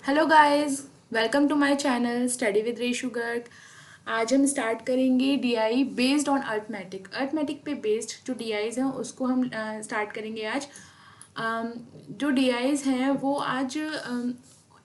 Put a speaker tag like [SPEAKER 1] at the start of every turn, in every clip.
[SPEAKER 1] Hello guys, welcome to my channel study with Reshu Garg. आज हम start करेंगे DI based on arithmetic. Arithmetic पे based जो डीआईज हैं उसको हम स्टार्ट करेंगे आज। जो डीआईज हैं वो आज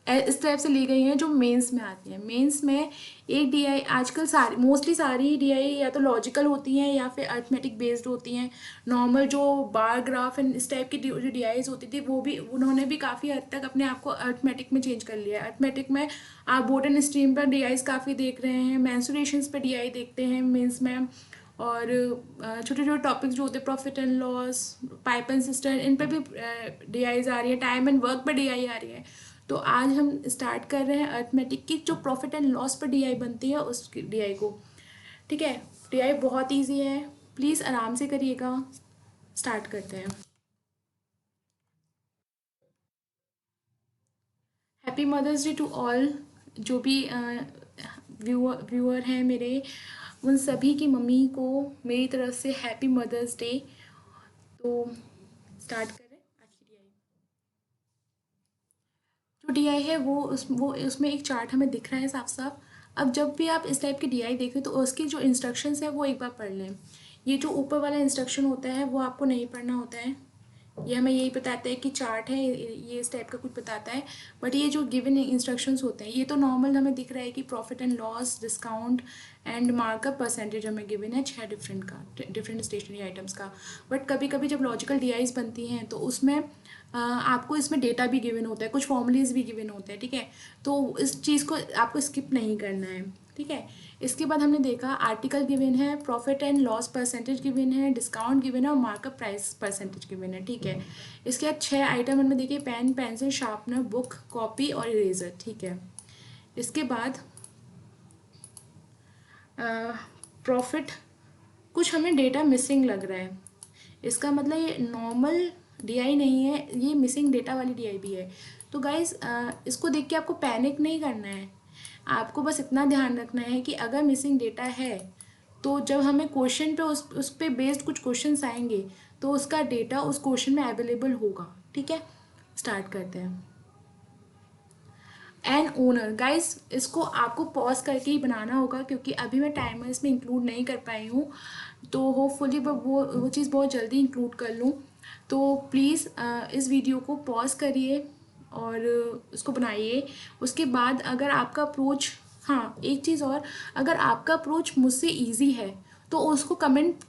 [SPEAKER 1] इस टाइप से ली गई हैं जो मेंस में आती हैं। मेंस में एक डीआई आजकल सारी मोस्टली सारी डीआई या तो लॉजिकल होती हैं या फिर अर्थमेटिक बेस्ड होती हैं। नॉर्मल जो बार ग्राफ एंड इस टाइप की जो डीआईज होती थी वो भी उन्होंने भी काफ़ी हद तक अपने आप को अर्थमेटिक में चेंज कर लिया है। अर्थमेटिक में आप बोर्ड एंड स्ट्रीम पर डीआईज काफ़ी देख रहे हैं, मेंसुरेशंस पे डीआई देखते हैं मेंस में, और छोटे छोटे टॉपिक्स जो होते हैं profit and loss, pipe and cistern, इन पे भी डीआईज आ रही है, टाइम एंड वर्क पर डीआई आ रही है। तो आज हम स्टार्ट कर रहे हैं अर्थमेटिक की जो प्रॉफिट एंड लॉस पर डीआई बनती है उस डीआई को। ठीक है, डीआई बहुत ईजी है, प्लीज़ आराम से करिएगा। स्टार्ट करते हैं। Happy mother's day to all. जो भी व्यूअर हैं मेरे, उन सभी की मम्मी को मेरी तरफ से हैप्पी मदर्स डे। तो स्टार्ट करें आज की डीआई। जो डीआई है वो उसमें एक चार्ट हमें दिख रहा है साफ साफ। अब जब भी आप इस टाइप की डीआई देखें तो उसकी जो इंस्ट्रक्शंस है वो एक बार पढ़ लें। ये जो ऊपर वाला इंस्ट्रक्शन होता है वो आपको नहीं पढ़ना होता है। ये हमें यही बताता है कि चार्ट है, ये इस टाइप का कुछ बताता है। बट ये जो गिवन इंस्ट्रक्शंस होते हैं ये तो नॉर्मल हमें दिख रहा है कि profit and loss, discount and markup percentage हमें गिवन है 6 डिफरेंट स्टेशनरी आइटम्स का। बट कभी कभी जब लॉजिकल डीआईज बनती हैं तो उसमें आपको इसमें डेटा भी गिवन होता है, कुछ फॉर्मूलेज भी गिवन होते हैं। ठीक है, तो इस चीज़ को आपको स्किप नहीं करना है। ठीक है, इसके बाद हमने देखा आर्टिकल गिवन है, profit and loss percentage given है, डिस्काउंट गिवन है और मार्कअप प्राइस परसेंटेज गिवन है। ठीक है, इसके बाद 6 आइटम हमने देखे, pen, pencil, sharpener, book, copy और इरेजर। ठीक है, इसके बाद प्रॉफिट, कुछ हमें डेटा मिसिंग लग रहा है, इसका मतलब ये नॉर्मल डीआई नहीं है, ये मिसिंग डेटा वाली डीआई भी है। तो गाइज इसको देख के आपको पैनिक नहीं करना है। आपको बस इतना ध्यान रखना है कि अगर मिसिंग डेटा है तो जब हमें क्वेश्चन पे उस पे बेस्ड कुछ क्वेश्चंस आएंगे तो उसका डेटा उस क्वेश्चन में अवेलेबल होगा। ठीक है, स्टार्ट करते हैं। एन ओनर, गाइस इसको आपको पॉज करके ही बनाना होगा क्योंकि अभी मैं टाइमर इसमें इंक्लूड नहीं कर पाई हूँ। तो होपफुली वो चीज़ बहुत जल्दी इंक्लूड कर लूँ। तो प्लीज़ इस वीडियो को पॉज करिए और उसको बनाइए। उसके बाद अगर आपका अप्रोच, हाँ एक चीज़ और, अगर आपका अप्रोच मुझसे इजी है तो उसको कमेंट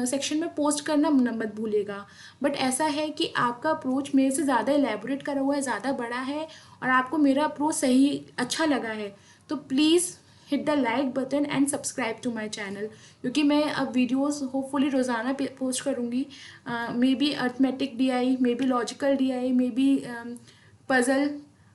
[SPEAKER 1] सेक्शन में पोस्ट करना मत भूलिएगा। बट ऐसा है कि आपका अप्रोच मेरे से ज़्यादा एलेबोरेट करा हुआ है, ज़्यादा बड़ा है और आपको मेरा अप्रोच सही अच्छा लगा है तो please hit the like button and subscribe to my channel, क्योंकि मैं अब वीडियोस होपफुली रोज़ाना पोस्ट करूँगी। Maybe arithmetic DI, maybe logical DI, maybe puzzle.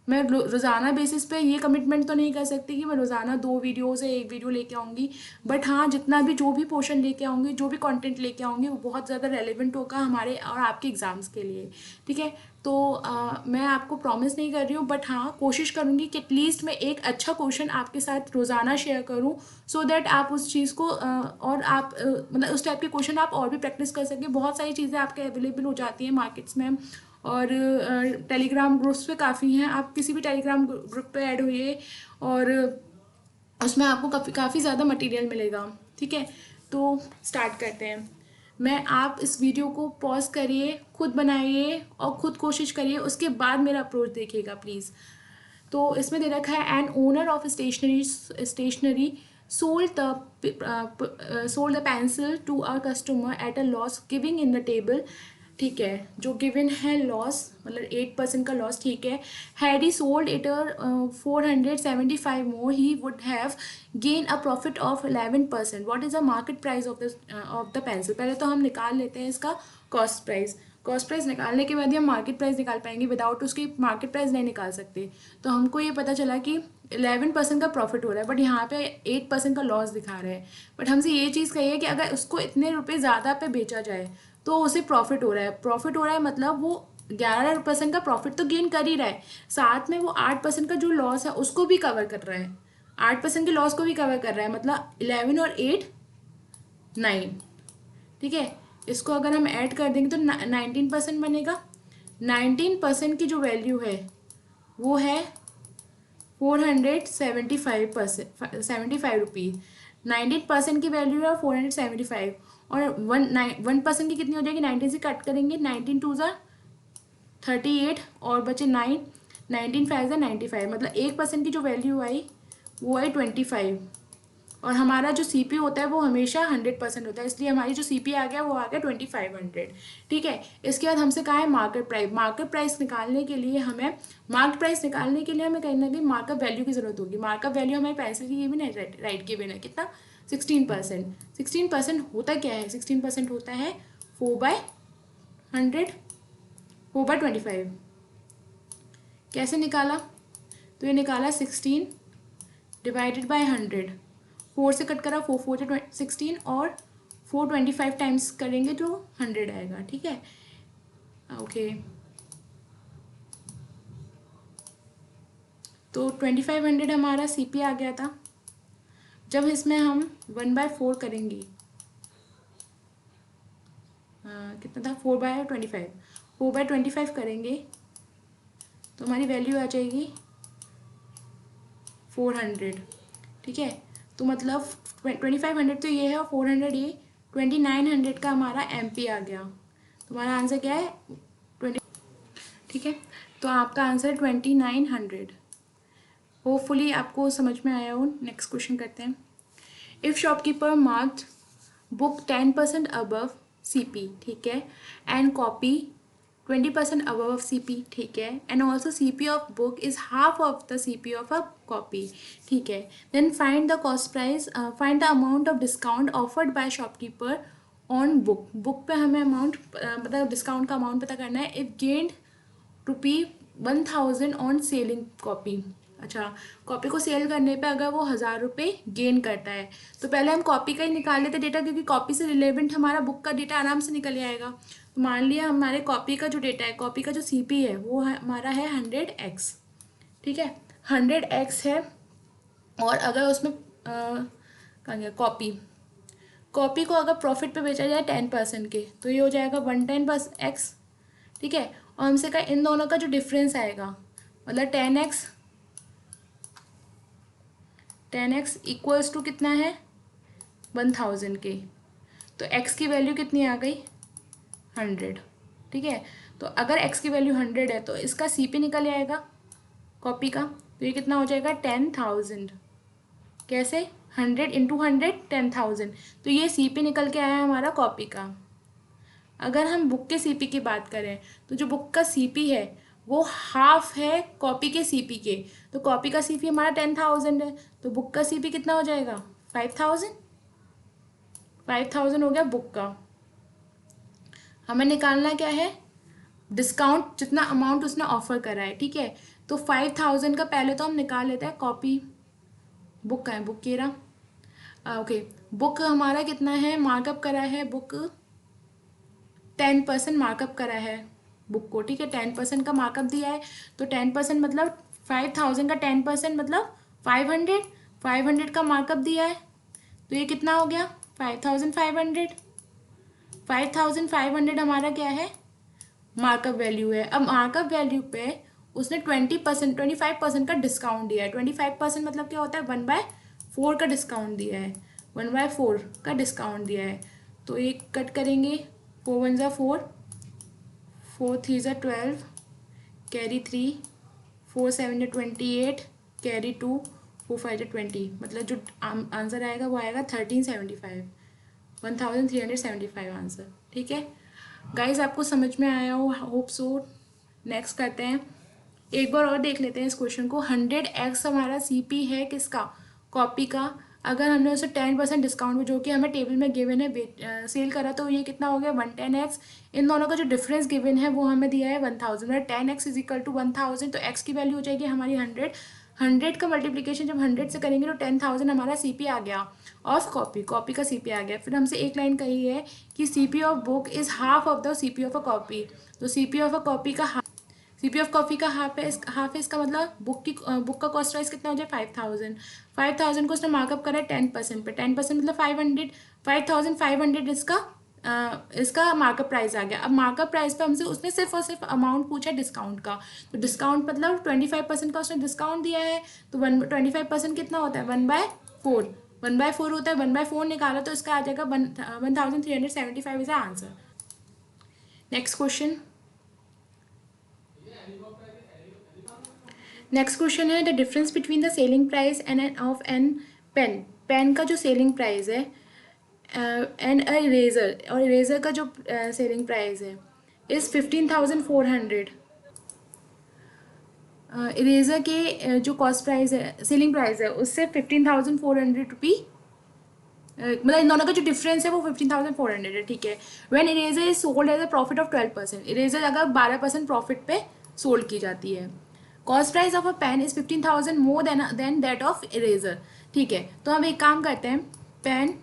[SPEAKER 1] मैं रोज़ाना बेसिस पे ये कमिटमेंट तो नहीं कर सकती कि मैं रोज़ाना 2 वीडियो से 1 वीडियो लेके आऊँगी। बट हाँ, जितना भी जो भी पोर्शन लेके आऊँगी, जो भी कंटेंट लेके आऊँगी वो बहुत ज़्यादा रेलेवेंट होगा हमारे और आपके एग्ज़ाम्स के लिए। ठीक है, तो मैं आपको प्रॉमिस नहीं कर रही हूँ बट हाँ कोशिश करूँगी कि एटलीस्ट मैं एक अच्छा क्वेश्चन आपके साथ रोज़ाना शेयर करूँ सो दैट आप उस चीज़ को और आप मतलब उस टाइप के क्वेश्चन आप और भी प्रैक्टिस कर सकें। बहुत सारी चीज़ें आपके अवेलेबल हो जाती हैं मार्केट्स में और टेलीग्राम ग्रुप्स पे काफ़ी हैं। आप किसी भी टेलीग्राम ग्रुप पे ऐड होइए और उसमें आपको काफ़ी ज़्यादा मटेरियल मिलेगा। ठीक है, तो स्टार्ट करते हैं। मैं आप इस वीडियो को पॉज करिए, खुद बनाइए और खुद कोशिश करिए, उसके बाद मेरा अप्रोच देखिएगा प्लीज़। तो इसमें दे रखा है an owner of stationery sold the pencil to a customer at a loss giving in the table। ठीक है, जो गिवन है लॉस मतलब 8% का लॉस। ठीक है, had he sold it 475 more he would have gain a profit of 11%। What is the market price of the pencil. पहले तो हम निकाल लेते हैं इसका कॉस्ट प्राइस। कॉस्ट प्राइस निकालने के बाद ही हम मार्केट प्राइस निकाल पाएंगे, विदाउट उसकी मार्केट प्राइस नहीं निकाल सकते। तो हमको ये पता चला कि 11% का प्रॉफिट हो रहा है बट यहाँ पे 8% का लॉस दिखा रहा है। बट हमसे ये चीज़ कही है कि अगर उसको इतने रुपए ज़्यादा पे बेचा जाए तो उसे प्रॉफिट हो रहा है। प्रॉफिट हो रहा है मतलब वो 11% का प्रॉफिट तो गेन कर ही रहा है, साथ में वो 8% का जो लॉस है उसको भी कवर कर रहा है। 8% के लॉस को भी कवर कर रहा है, मतलब 11 और 8 9। ठीक है, इसको अगर हम ऐड कर देंगे तो 19% बनेगा। 19% की जो वैल्यू है वो है 475%, 75 रुपीज़। 19% की वैल्यू है 475, और 1% की कितनी हो जाएगी, 19 से कट करेंगे, 19 टू ज़ा 38 और बचे 9, 19 फाइव ज़ा 95, मतलब 1% की जो वैल्यू आई वो आई 25। और हमारा जो सीपी होता है वो हमेशा 100% होता है, इसलिए हमारी जो सीपी आ गया वो आ गया 2500। ठीक है, इसके बाद हमसे कहा है मार्केट प्राइस। मार्केट प्राइस निकालने के लिए हमें कहीं ना कहीं मार्कअप वैल्यू की जरूरत होगी। मार्कअप वैल्यू हमारे पैसे की भी नहीं, राइट के बिना कितना, 16%। 16% होता क्या है, 16% होता है 4/100, 4/25। कैसे निकाला, तो ये निकाला 16 डिवाइडेड बाय 100, 4 से कट करा, 4 4 16, और 425 टाइम्स करेंगे तो 100 आएगा। ठीक है, ओके, तो 2500 हमारा सीपी आ गया था। जब इसमें हम 1/4 करेंगे, कितना था, 4/25, 4/25 करेंगे तो हमारी वैल्यू आ जाएगी 400। ठीक है, तो मतलब 2500 तो ये है और 400 ये, 2900 का हमारा एमपी आ गया। तो हमारा आंसर क्या है, 20। ठीक है, तो आपका आंसर 2900। होपफुली आपको समझ में आया हो। नेक्स्ट क्वेश्चन करते हैं। If shopkeeper marked book 10% above CP, ठीक है, एंड कॉपी 20% अबव सीपी, ठीक है, and also CP of book is half of the CP of a copy, ठीक है, then find the cost price, find the amount of discount offered by shopkeeper on book. Book पे हमें amount, मतलब discount का amount पता करना है। If gained ₹1000 on selling copy. अच्छा, कॉपी को सेल करने पे अगर वो 1000 रुपये गेन करता है, तो पहले हम कॉपी का ही निकाल लेते डेटा, क्योंकि कॉपी से रिलेवेंट हमारा बुक का डेटा आराम से निकल आएगा। तो मान लिया हमारे कॉपी का जो डेटा है, कॉपी का जो सीपी है वो हमारा है 100x। ठीक है, 100x है, और अगर उसमें कहाँ गया, कॉपी को अगर प्रॉफिट पे बेचा जाए 10% के, तो ये हो जाएगा 110x। ठीक है, और हमसे का इन दोनों का जो डिफरेंस आएगा, मतलब 10x इक्वल्स टू कितना है, 1000 के। तो x की वैल्यू कितनी आ गई, 100। ठीक है, तो अगर x की वैल्यू 100 है तो इसका सीपी निकल आएगा कॉपी का, तो ये कितना हो जाएगा 10,000। कैसे, 100 इंटू 100 10,000, तो ये सीपी निकल के आया हमारा कॉपी का। अगर हम बुक के सीपी की बात करें, तो जो बुक का सीपी है वो हाफ है कॉपी के सीपी के। तो कॉपी का सीपी हमारा 10,000 है, तो बुक का सीपी कितना हो जाएगा, 5,000। 5,000 हो गया बुक का। हमें निकालना क्या है, डिस्काउंट, जितना अमाउंट उसने ऑफर करा है। ठीक है, तो 5,000 का पहले तो हम निकाल लेते हैं कॉपी, बुक का है, बुक के रहा, ओके, बुक हमारा कितना है, मार्कअप करा है बुक 10% मार्कअप करा है बुक को। ठीक है, 10% का मार्कअप दिया है, तो 10% मतलब 5,000 का 10% मतलब 500, 500 का मार्कअप दिया है, तो ये कितना हो गया 5,500। 5,500 हमारा क्या है, मार्कअप वैल्यू है। अब मार्कअप वैल्यू पे उसने 20%, 25% का डिस्काउंट दिया है। 25% मतलब क्या होता है, 1/4 का डिस्काउंट दिया है, 1/4 का डिस्काउंट दिया है। तो ये कट करेंगे, 4 1 ज़ा 4, 4 3 ज़ा 12, कैरी 3, 4 7 ज़ा 28, कैरी 2, 4 5 ज़ा 20, मतलब जो आंसर आएगा वो आएगा 1375, 1375 आंसर। ठीक है गाइज, आपको समझ में आया हो, होप सो। नेक्स्ट करते हैं, एक बार और देख लेते हैं इस क्वेश्चन को। 100x हमारा सीपी है किसका, कॉपी का। अगर हमने उसे 10% डिस्काउंट जो कि हमें टेबल में गिवन है सेल करा, तो ये कितना हो गया 110x। इन दोनों का जो डिफरेंस गिवन है वो हमें दिया है 1000, मतलब 10x इज इक्वल टू 1000, तो x की वैल्यू हो जाएगी हमारी 100। 100 का मल्टीप्लिकेशन जब 100 से करेंगे तो 10,000 हमारा सीपी आ गया ऑफ कॉपी, कॉपी का सीपी आ गया। फिर हमसे एक लाइन कही है कि CP of book is half of the CP of a copy, तो सीपी ऑफ अ कॉपी का सीपी ऑफ कॉपी का हाफ है, हाफ है इसका मतलब बुक का कॉस्ट प्राइस कितना हो जाए 5,000। 5,000 को उसने मार्कअप करा है 10% पे, 10% मतलब 500, 5,500 इसका इसका मार्कअप प्राइस आ गया। अब मार्कअप प्राइस पे हमसे उसने सिर्फ और सिर्फ अमाउंट पूछा डिस्काउंट का, तो डिस्काउंट मतलब 25% का उसने डिस्काउंट दिया है, तो 25% कितना होता है 1/4, 1/4 होता है, 1/4 निकालो तो इसका आ जाएगा 1375 is answer. Next question, next question है the difference between the selling price and of an pen, pen का जो सेलिंग प्राइस है एंड अ इरेजर, और इरेजर का जो सेलिंग प्राइस है इज़ 15,400। इरेजर के जो कॉस्ट प्राइस है सेलिंग प्राइस है उससे 15,400 रुपी, मतलब इन दोनों का जो डिफरेंस है वो 15,400 है, ठीक है। When eraser is sold as a profit of 12%, eraser अगर 12% प्रॉफिट पे सोल्ड की जाती है। Cost price of a pen is 15,000 more than that of eraser, ठीक है। तो हम एक काम करते हैं, पेन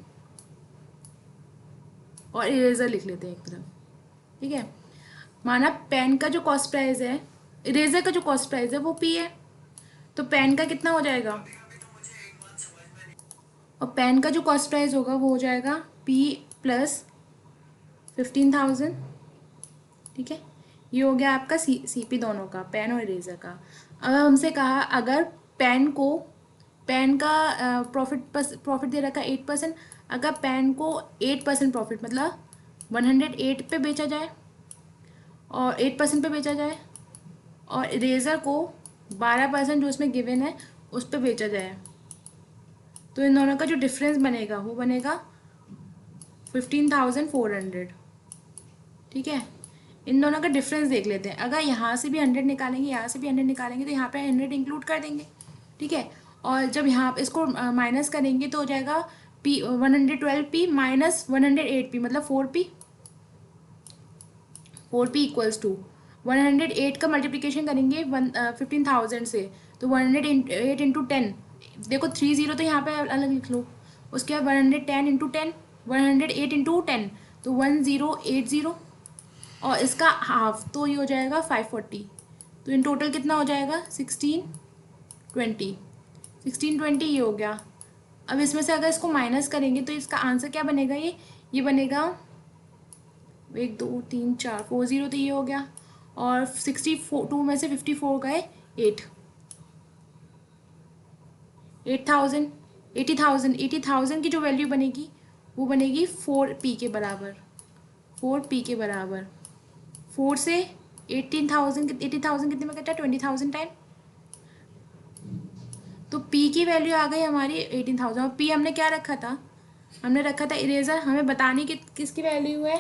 [SPEAKER 1] और इरेजर लिख लेते हैं एक तरफ, ठीक है। माना पेन का जो कॉस्ट प्राइस है, इरेजर का जो कॉस्ट प्राइस है वो पी है, तो पेन का कितना हो जाएगा, और पेन का जो कॉस्ट प्राइस होगा वो हो जाएगा पी प्लस 15,000, ठीक है। ये हो गया आपका सीपी दोनों का, पेन और इरेजर का। अब हमसे कहा अगर पेन को, पेन का प्रॉफिट दे रखा 8%, अगर पेन को 8% प्रॉफिट मतलब 108 पे बेचा जाए और 8% पे बेचा जाए, और इरेजर को 12% जो उसमें गिवन है उस पर बेचा जाए, तो इन दोनों का जो डिफरेंस बनेगा वो बनेगा 15,400, ठीक है। इन दोनों का डिफरेंस देख लेते हैं, अगर यहाँ से भी 100 निकालेंगे, यहाँ से भी 100 निकालेंगे, तो यहाँ पे 100 इंक्लूड कर देंगे, ठीक है। और जब यहाँ पे इसको माइनस करेंगे तो हो जाएगा पी 112p माइनस 108p मतलब 4p, 4p इक्वल्स टू 108 का मल्टीप्लिकेशन करेंगे 15,000 से, तो 108 इंटू 10, देखो 30 तो यहाँ पे अलग लिख लो, उसके बाद 110 इंटू 10, 108 इंटू 10 तो 1080, और इसका हाफ तो ये हो जाएगा 540, तो इन टोटल कितना हो जाएगा 1620, 1620 ये हो गया। अब इसमें से अगर इसको माइनस करेंगे तो इसका आंसर क्या बनेगा, ये बनेगा 1 2 3 4 40, तो ये हो गया, और 62 में से 54 गए 8000, 80,000 की जो वैल्यू बनेगी वो बनेगी 4p के बराबर, 4p के बराबर। 4 से 80,000 कितने में कटा, 20,000 टाइम, तो p की वैल्यू आ गई हमारी 18,000, और p हमने क्या रखा था, हमने रखा था इरेजर, हमें बतानी कि किसकी वैल्यू है,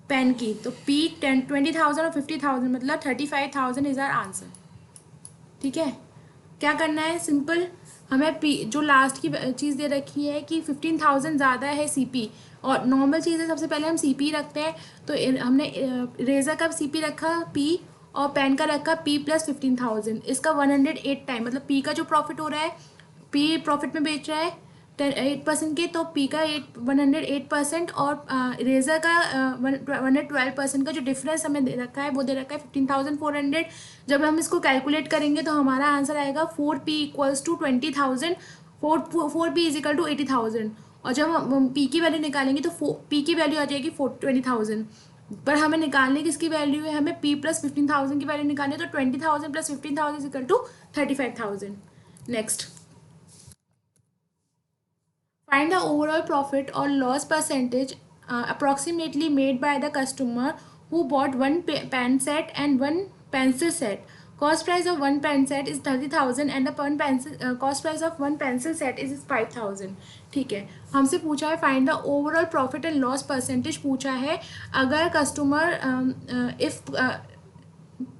[SPEAKER 1] पेन की, तो p 20,000 और 50,000 मतलब 35,000 इज आर आंसर, ठीक है। क्या करना है, सिंपल, हमें पी जो लास्ट की चीज़ दे रखी है कि 15,000 ज़्यादा है सीपी, और नॉर्मल चीज़ है सबसे पहले हम सीपी रखते हैं, तो हमने रेज़र का सीपी रखा पी और पेन का रखा पी प्लस 15,000, इसका 108 टाइम मतलब पी का जो प्रॉफिट हो रहा है, पी प्रॉफिट में बेच रहा है 8% के, तो पी का 108%, और रेजर का 112% का जो डिफरेंस हमें दे रखा है वो दे रखा है 15,400। जब हम इसको कैलकुलेट करेंगे तो हमारा आंसर आएगा 4p equals to 20,000, 4p is equal to 80,000, और जब हम पी की वैल्यू निकालेंगे तो पी की वैल्यू आ जाएगी 20,000, पर हमें निकालने किसकी वैल्यू है, हमें p प्लस 15,000 की वैल्यू निकालनी है, तो 20,000 plus 15,000 is equal to 35,000। Next, find the overall profit or loss percentage approximately made by the customer who bought one pen set and one pencil set. Cost price of one pen set is 30,000 and the cost price of one pencil set is 5,000. ठीक है, हमसे पूछा है find the overall profit and loss percentage पूछा है, अगर customer if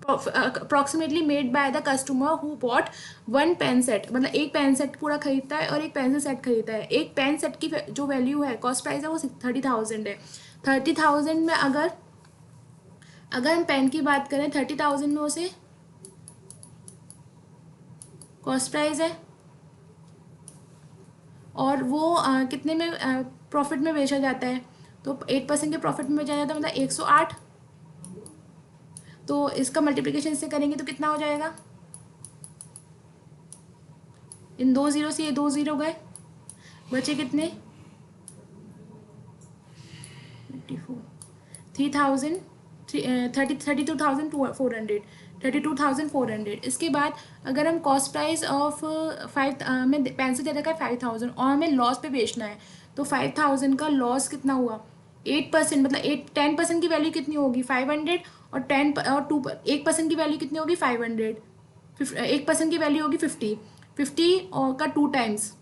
[SPEAKER 1] approximately made by the customer who bought one pen set, मतलब एक पेन सेट पूरा खरीदता है और एक पेंसिल सेट खरीदता है, एक पेन सेट की जो वैल्यू है कॉस्ट प्राइस है वो 30,000 है। 30,000 में अगर हम पेन की बात करें 30,000 में उसे कॉस्ट प्राइस है, और वो कितने में प्रॉफिट में बेचा जाता है, तो 8% के प्रॉफिट में बेचा जाता है मतलब 108, तो इसका मल्टीप्लिकेशन इससे करेंगे तो कितना हो जाएगा, इन 2 जीरो से ये 2 जीरो गए, बचे कितने 3000 32,400 इसके बाद अगर हम कॉस्ट प्राइस ऑफ 5 में पेंसिल दे रखा है 5,000 और हमें लॉस पे बेचना है तो 5,000 का लॉस कितना हुआ 8%, मतलब 10% की वैल्यू कितनी होगी 500 और 1% की वैल्यू कितनी होगी 500, 1% की वैल्यू होगी 50 और का 2 टाइम्स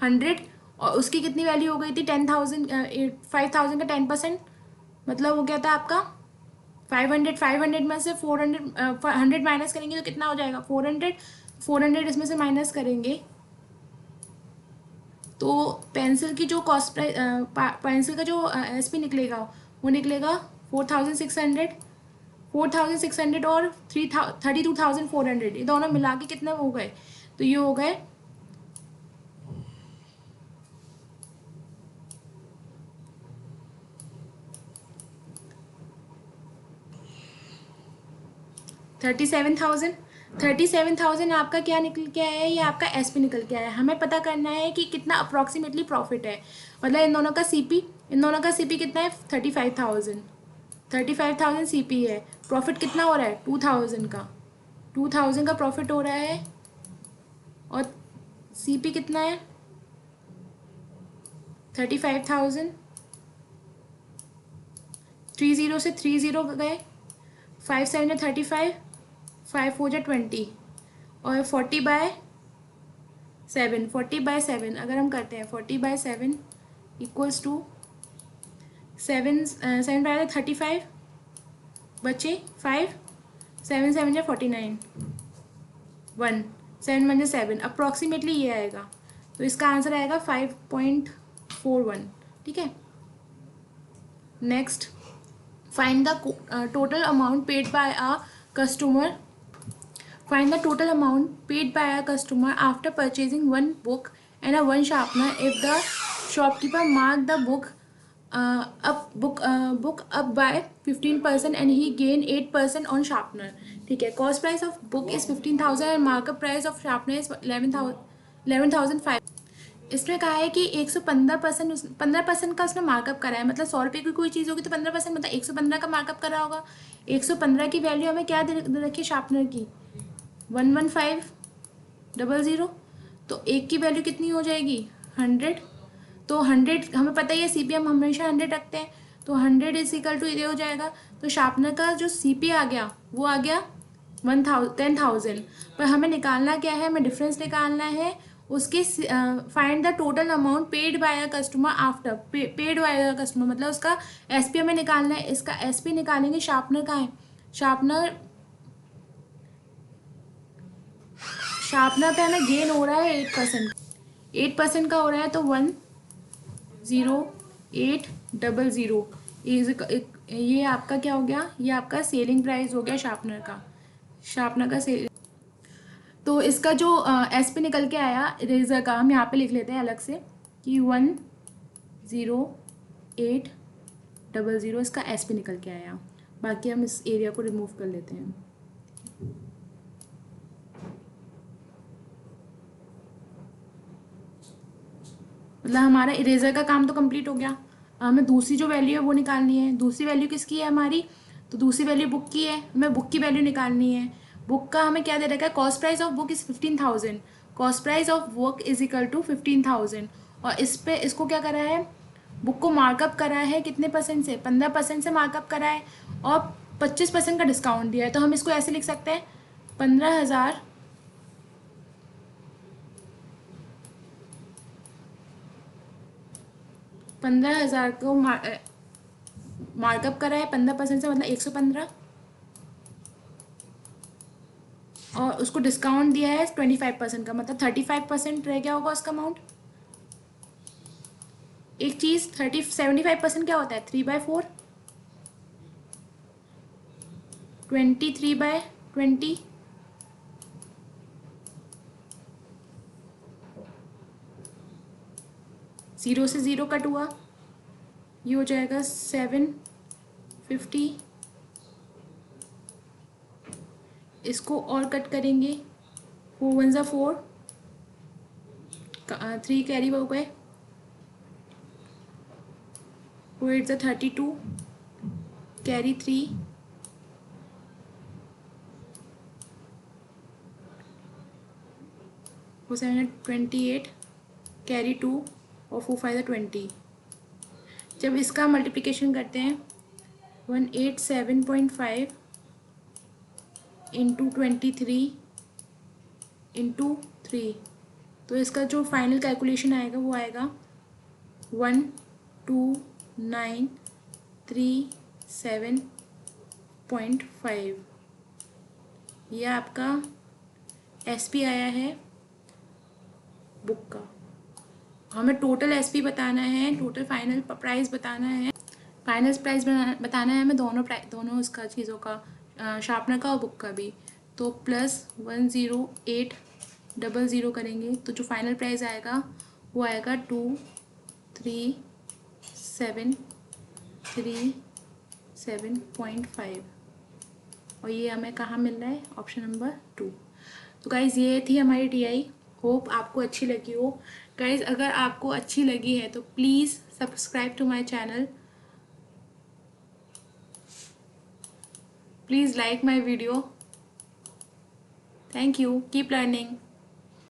[SPEAKER 1] 100 और उसकी कितनी वैल्यू हो गई थी 10,000 5,000 का 10% मतलब हो गया था आपका 500 में से 100 माइनस करेंगे तो कितना हो जाएगा 400 इसमें से माइनस करेंगे तो पेंसिल की जो कॉस्ट प्राइस पेंसिल का जो एसपी निकलेगा वो निकलेगा 4,600 और 32,400 ये दोनों मिला के कितने हो गए तो ये हो गए 37,000 आपका क्या निकल के आया है ये आपका एसपी निकल के आया है हमें पता करना है कि कितना अप्रॉक्सीमेटली प्रॉफिट है मतलब इन दोनों का सीपी कितना है 35,000 सीपी है प्रॉफिट कितना हो रहा है 2,000 का प्रॉफिट हो रहा है और सीपी कितना है 35,000 30 से 30 गए 5 7 35 5 4 20 और 40/7 अगर हम करते हैं 40/7 इक्वल्स टू 7 बाय 35 बचे 5 7 7 या 49 1 7 1 7 अप्रॉक्सीमेटली ये आएगा तो इसका आंसर आएगा 5.41 ठीक है next find the total amount paid by a customer Find the total amount paid by a customer after purchasing one book and one sharpener if the shopkeeper marked the book up by 15% and he gained 8% on sharpener. ठीक है cost price of book is 15,000 and markup price of sharpener is 11,500. इसमें कहा है कि 15% का उसने markup करा है मतलब 100 रुपये की कोई चीज़ होगी तो 15% मतलब 115 का मार्कअप करा होगा 115 की वैल्यू हमें क्या दे रखी है शार्पनर की 11500 तो एक की वैल्यू कितनी हो जाएगी 100 तो 100 हमें पता ही है सीपी हम हमेशा 100 रखते हैं तो 100 इज इक्वल टू ये हो जाएगा तो शार्पनर का जो सीपी आ गया वो आ गया 10,000 पर हमें निकालना क्या है हमें डिफरेंस निकालना है उसके find the total amount paid by a customer after paid by a customer मतलब उसका एसपी हमें निकालना है इसका एसपी निकालेंगे शार्पनर का है शार्पनर पे हमें गेन हो रहा है 8% का हो रहा है तो 10800 ये आपका क्या हो गया ये आपका सेलिंग प्राइस हो गया शार्पनर का सेल तो इसका जो एसपी निकल के आया इरेजर का हम यहाँ पे लिख लेते हैं अलग से कि 10800 इसका एसपी निकल के आया बाकी हम इस एरिया को रिमूव कर लेते हैं मतलब हमारा इरेजर का काम तो कंप्लीट हो गया हमें दूसरी जो वैल्यू है वो निकालनी है दूसरी वैल्यू किसकी है हमारी तो दूसरी वैल्यू बुक की है हमें बुक की वैल्यू निकालनी है बुक का हमें क्या दे रखा है cost price of book is 15,000 cost price of book is equal to 15,000 और इस पे इसको क्या करा है बुक को मार्कअप करा है कितने परसेंट से 15% से मार्कअप करा है और 25% का डिस्काउंट दिया है तो हम इसको ऐसे लिख सकते हैं 15,000 को मार्कअप करा है 15% से मतलब 115 और उसको डिस्काउंट दिया है 25% का मतलब 35% रह गया होगा उसका अमाउंट एक चीज़ 75% क्या होता है 3/4 23/20 0 से 0 कट हुआ ये हो जाएगा 750 इसको और कट करेंगे 4 1 ज़ा 4 3 कैरी हो गए 4 8 32, carry 3, 4 7 28, कैरी 2 और 4 5 20। जब इसका मल्टीप्लिकेशन करते हैं 187.5 इंटू 23 इंटू 3, तो इसका जो फाइनल कैलकुलेशन आएगा वो आएगा 12,937.5। ये आपका एसपी आया है बुक का। हमें टोटल एसपी बताना है, टोटल फाइनल प्राइस बताना है, फाइनल प्राइस बताना है हमें दोनों इसका चीज़ों का, शार्पनर का और बुक का भी। तो +10800 करेंगे तो जो फाइनल प्राइस आएगा वो आएगा 23,737.5। और ये हमें कहाँ मिल रहा है, ऑप्शन नंबर 2। तो गाइज़ ये थी हमारी टीआई, होप आपको अच्छी लगी हो। गाइज़ अगर आपको अच्छी लगी है तो please subscribe to my channel, please like my video. Thank you. Keep learning.